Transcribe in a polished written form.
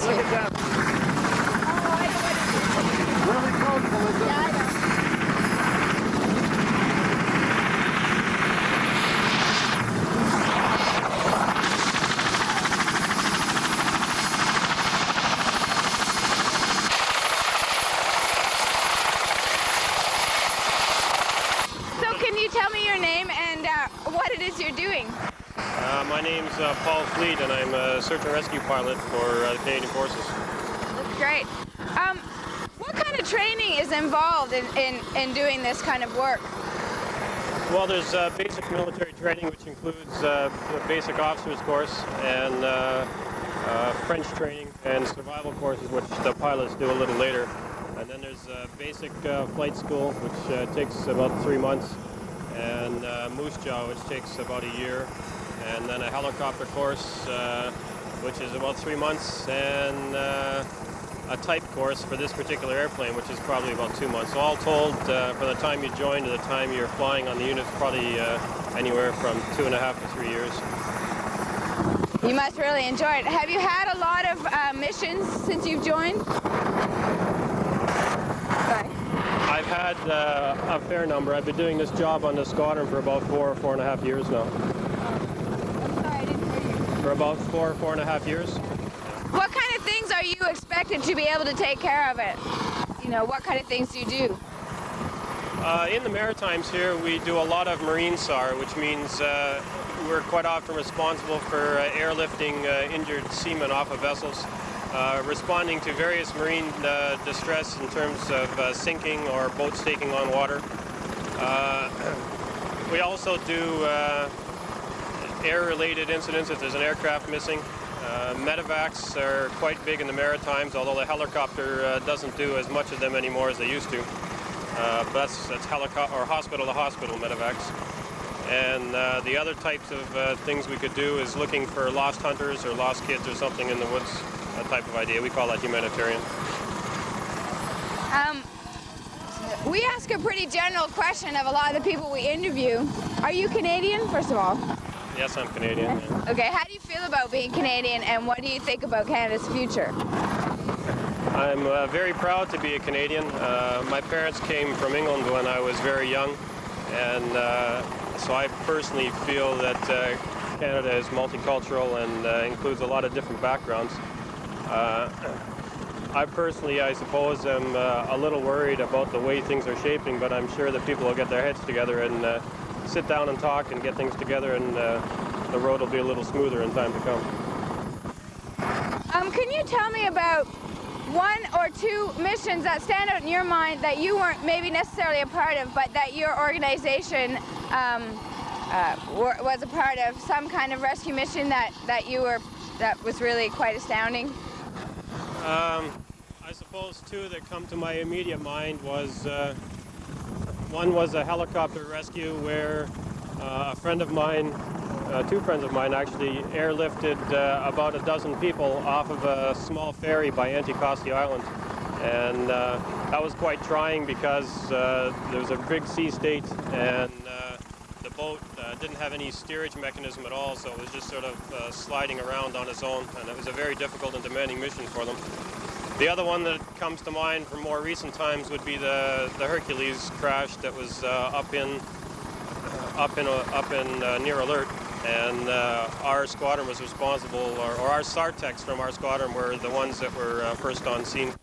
Look at that. Oh, I know what it is. Really close, Melissa. Yeah, I know. So can you tell me your name and what it is you're doing? My name's Paul Fleet, and I'm a search and rescue pilot for the Canadian Forces. That's great. What kind of training is involved in doing this kind of work? Well, there's basic military training, which includes the basic officers course and French training and survival courses, which the pilots do a little later. And then there's basic flight school, which takes about 3 months, and moose jaw, which takes about a year, and then a helicopter course, which is about 3 months, and a type course for this particular airplane, which is probably about 2 months. So all told, from the time you join to the time you're flying on the unit, it's probably anywhere from 2.5 to 3 years. You must really enjoy it. Have you had a lot of missions since you've joined? Sorry. I've had a fair number. I've been doing this job on the squadron for about 4.5 years now. I'm sorry, I didn't hear you. For about 4.5 years. What kind of things are you expected to be able to take care of it? You know, what kind of things do you do? In the Maritimes here, we do a lot of marine SAR, which means we're quite often responsible for airlifting injured seamen off of vessels, responding to various marine distress in terms of sinking or boats taking on water. We also do air-related incidents if there's an aircraft missing. Medevacs are quite big in the Maritimes, although the helicopter doesn't do as much of them anymore as they used to. But that's hospital-to-hospital medevacs. And the other types of things we could do is looking for lost hunters or lost kids or something in the woods, that type of idea. We call that humanitarian. We ask a pretty general question of a lot of the people we interview. Are you Canadian, first of all? Yes, I'm Canadian. Yeah. Okay, how do you feel about being Canadian, and what do you think about Canada's future? I'm very proud to be a Canadian. My parents came from England when I was very young, and so I personally feel that Canada is multicultural and includes a lot of different backgrounds. I personally, I suppose, am a little worried about the way things are shaping, but I'm sure that people will get their heads together and sit down and talk and get things together, and the road will be a little smoother in time to come. Can you tell me about one or two missions that stand out in your mind that you weren't maybe necessarily a part of, but that your organization was a part of, some kind of rescue mission that was really quite astounding? I suppose two that come to my immediate mind was one was a helicopter rescue where a friend of mine, two friends of mine actually, airlifted about a dozen people off of a small ferry by Anticosti Island. And that was quite trying because there was a big sea state, and the boat didn't have any steerage mechanism at all, so it was just sort of sliding around on its own, and it was a very difficult and demanding mission for them. The other one that comes to mind from more recent times would be the Hercules crash that was up in near Alert, and our squadron was responsible, or our SAR techs from our squadron were the ones that were first on scene.